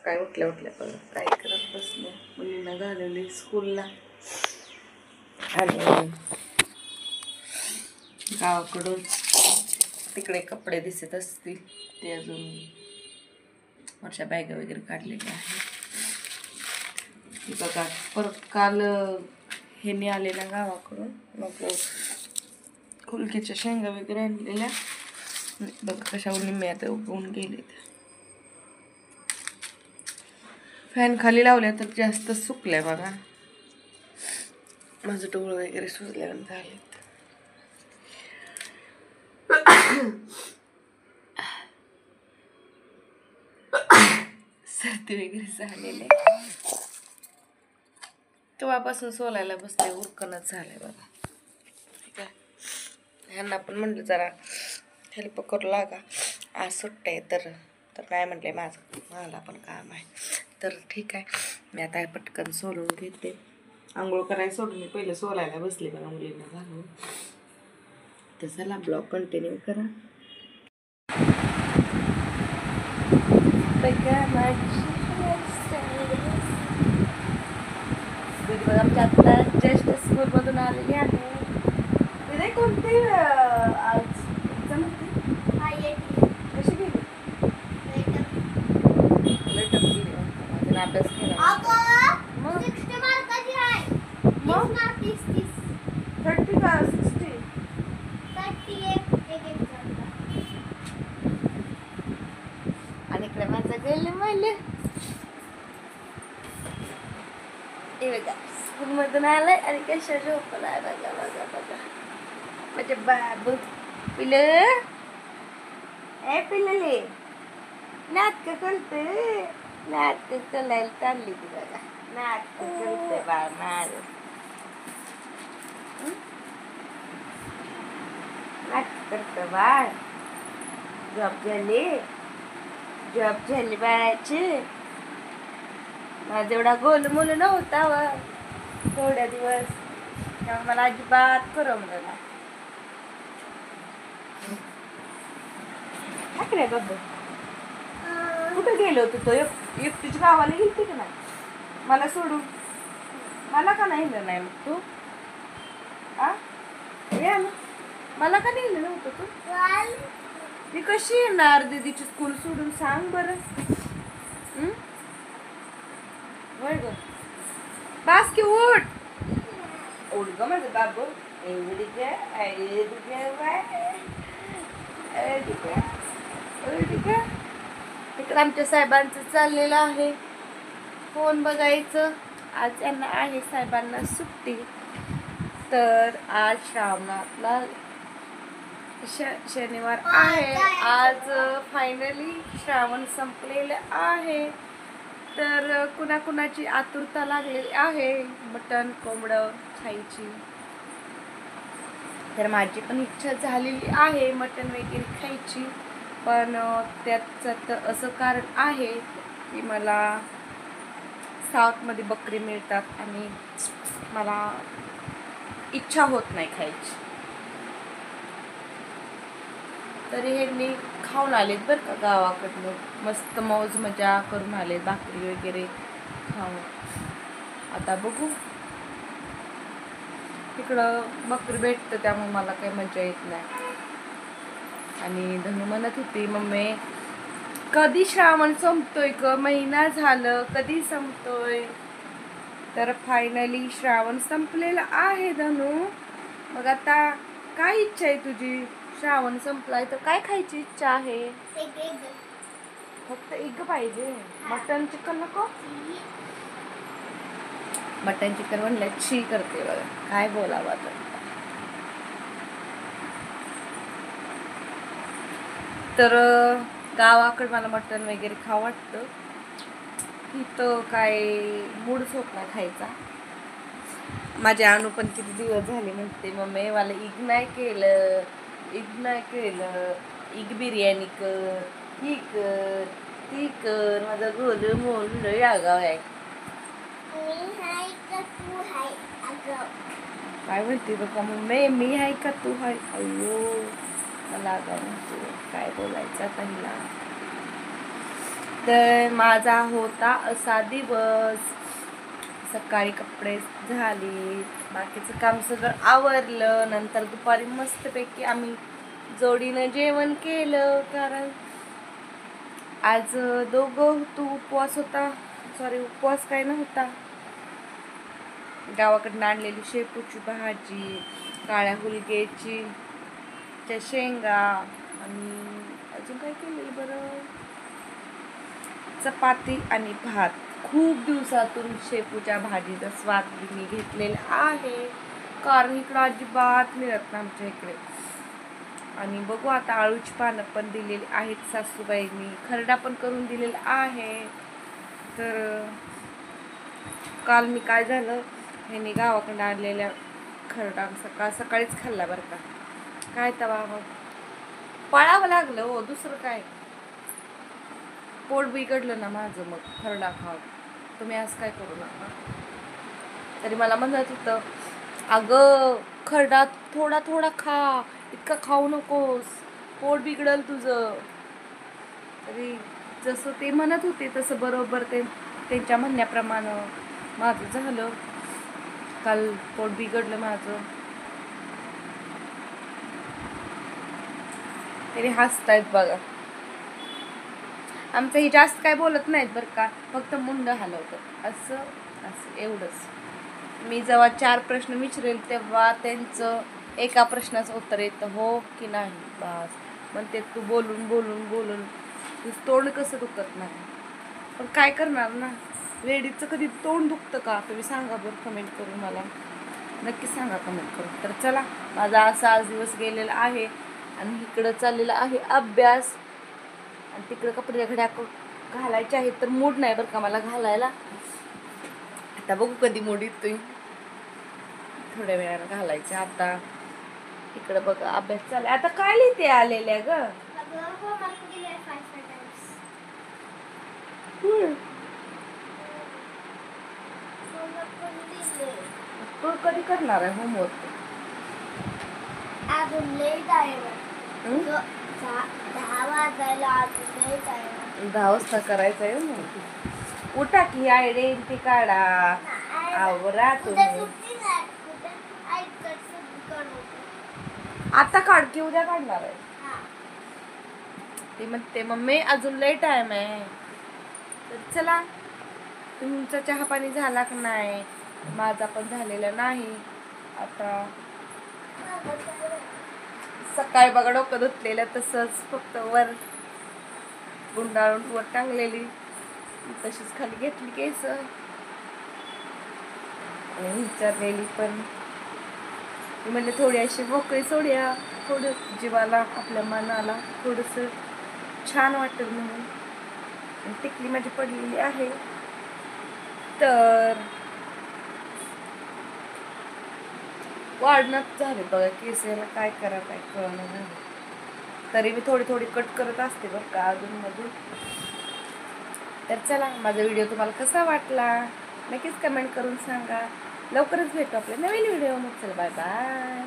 काय उठल्या पण काय करत बसले, मुलींना घालवली स्कूलला आणि गावाकडून तिकडे कपडे दिसत असतील ते अजून वरच्या बॅगा वगैरे काढलेल्या आहेत बघा. परत काल हे आलेल्या गावाकडून मग खुलकीच्या शेंगा वगैरे आणलेल्या बघ कशा निम्म्या आता उगवून गेले. फॅन खाली लावल्या तर जास्त सुकल्या बघा. माझं डोळं वगैरे सुजल्यावर झालेत. सर्दी वगैरे झालेले तेव्हापासून सोलायला बसले उरकणच झालंय बघा. ठीक आहे, ह्यांना पण म्हटलं जरा हेल्प करू लागा, आज सुट्टे तर काय म्हटले मला पण काम आहे. तर ठीक आहे, मी आता पटकन सोलून घेते. आंघोळ करायला सोडून मी पहिले सोलायला बसले बघा मुलींना घालून. तर चला ब्लॉग कंटिन्यू करा. आमच्या आता जस्ट स्कूलमधून आलेली आहे. कोणते आज एक्झाम होती? कशी गेली? अभ्यास केला मग 30 का 60? आणि इकडे माझं गेले मैले बघा स्कूलमधून आलाय आणि कशा झोपलाय बघा बघा बघा. म्हणजे बाबू पिलं ए पिल्लले नाटक करते, नाटक करायला चालली ती बघा. नाटक करते बा माझं, नाटक करतं बाळ. जॉब झाली बाळाची. माझा एवढा गोल मुलं नव्हता व थोड्या दिवस, त्यामुळे मला अजिबात करमलं नाही. काय बाबा कुठे गेलो होतो तो एकटीच गावाला गेलती का नाही मला सोडून? मला का नाही नेलं नाही मग तू? मला का नेलं नव्हतं तू? मी कशी येणार दीदीची स्कूल सोडून सांग बरं. वय ग बास की उठ ग माझं बाबू. एवढी इकडं आमच्या साहेबांचं चाललेलं आहे फोन बघायचं. आज यांना आहे साहेबांना सुट्टी. तर आज श्रावणातला शनिवार आहे. आज फायनली श्रावण संपलेलं आहे. तर कुणाकुणाची आतुरता लागलेली आहे मटण कोंबडं खायची. तर माझी पण इच्छा झालेली आहे मटण वगैरे खायची. पण त्याचं असं कारण आहे की मला साऊथमध्ये बकरी मिळतात आणि मला इच्छा होत नाही खायची. तरी हे मी खाऊन आलेत बरं का गावाकडनं. मस्त मौज मजा करून आले, भाकरी वगैरे खाऊन. आता बघू, इकडं बकरी भेटतं त्यामुळे मला काही मजा येत नाही. आणि धनू म्हणत होती मम्मी कधी श्रावण संपतोय ग, महिना झालं कधी संपतोय. तर फायनली श्रावण संपलेला आहे धनू. मग आता काय इच्छा आहे तुझी? श्रावण संपलाय तर काय खायची इच्छा आहे? फक्त एग पाहिजे, मटन चिकन नको? मटन चिकन म्हणलं छी करते बघा, काय बोलावं आता. तर गावाकडे मला मटण वगैरे खावं वाटतं. इथं काय मूडच होत नाही खायचा. माझे अनु पण किती दिवस झाले म्हणते मम्मी मला इग नाही केलं, इग बिर्याणी कर, ही कर ती कर. माझा गोल मोल आगाव आहे. काय म्हणते बघा मम्मी मी आहे का तू आहे? अयो मला आगाव म्हणते, काय बोलायचं पहिला. तर माझा होता असा दिवस. सकाळी कपडे झाले, बाकीचं काम सगळं आवरलं. नंतर दुपारी मस्तपैकी आम्ही जोडीनं जेवण केलं, कारण आज दोघं होतो, उपवास होता. सॉरी, उपवास काय नव्हता. गावाकडनं आणलेली शेपूची भाजी, काळ्या हुलग्याची त्या शेंगा आणि अजून काय केलेलं बरं, चपाती आणि भात. खूप दिवसातून शेपूच्या भाजीचा स्वाद मी घेतलेला आहे, कारण इकडं अजिबात मिळत ना आमच्या इकडे. आणि बघू आता, आळूची पानं पण दिलेली आहेत सासूबाईंनी, खरडा पण करून दिलेला आहे. तर काल मी काय झालं, ह्यांनी गावाकडं आणलेल्या खरडा सकाळीच खाल्ला बरं का. काय तवा मग पळावं लागलं हो, दुसरं काय. पोट बिघडलं ना माझं, मग खरडा खाव. तुम्ही असं काय करू नका. तरी मला म्हणत होतं, अगं खरडा थोडा थोडा खा, इतका खाऊ नकोस, पोट बिघडल तुझं. तरी जसं ते म्हणत होते तसं बरोबर ते त्यांच्या म्हणण्याप्रमाणे माझं झालं. काल पोट बिघडलं माझं. तरी हसतायत बघा. आमचं ही जास्त काय बोलत नाहीत बरं का, फक्त मुंड हलवतात, असं असं एवढंच. मी जेव्हा 4 प्रश्न विचारेल तेव्हा त्यांचं एका प्रश्नाचं उत्तर येतं हो की नाही, बस. मग ते तू बोलून बोलून बोलून तुझं तोंड कसं दुखत नाही. पण काय करणार ना, लेडीजचं कधी तोंड दुखतं का? तुम्ही सांगा बरं कमेंट करून, मला नक्की सांगा कमेंट करून. तर चला, माझा असा आज दिवस गेलेला आहे आणि इकडं चाललेला आहे अभ्यास, आणि तिकडं कपडे घड्या घालायचे आहेत. तर मूड नाही बरं का मला घालायला. आता बघू कधी मूड येतोय, थोड्या वेळानं घालायचे. आता इकडं बघा अभ्यास चाललाय. आता काय लिहिते आलेल्या ग? तू कधी करणार आहे होमवर्क? अजून लेट आहे. 10 वाजायला अजून लेट आहे. 10 वाजता करायचं आहे मग. उठा की आयडे ते काढा, आवरा तुम्ही. आता काढ की उद्या काढणार आहे. ते म्हणते मम्मी अजून लय टाइम आहे. तर चला, तुमचा चहा पाणी झाला का नाही? माझा पण झालेला नाही. आता सकाळी बघा डोकं धुतलेलं तसंच, फक्त वर गुंडाळून वर टांगलेली, तशीच खाली घेतली केस आणि विचारलेली पण. म्हणजे थोडी अशी मोकळी सोडूया, थोडं जीवाला आपल्या मनाला थोडंसं छान वाटेल म्हणून. टिकली माझी पडलेली आहे. तर वाढणं झाले बघा केसाला, काय करा काय कळणं झालं. तरी मी थोडी थोडी कट करत असते बरं का अधूनमधून. तर चला, माझा व्हिडिओ तुम्हाला कसा वाटला नक्कीच कमेंट करून सांगा. लवकरच भेटू आपल्या नवीन व्हिडिओ. मग चला, बाय बाय.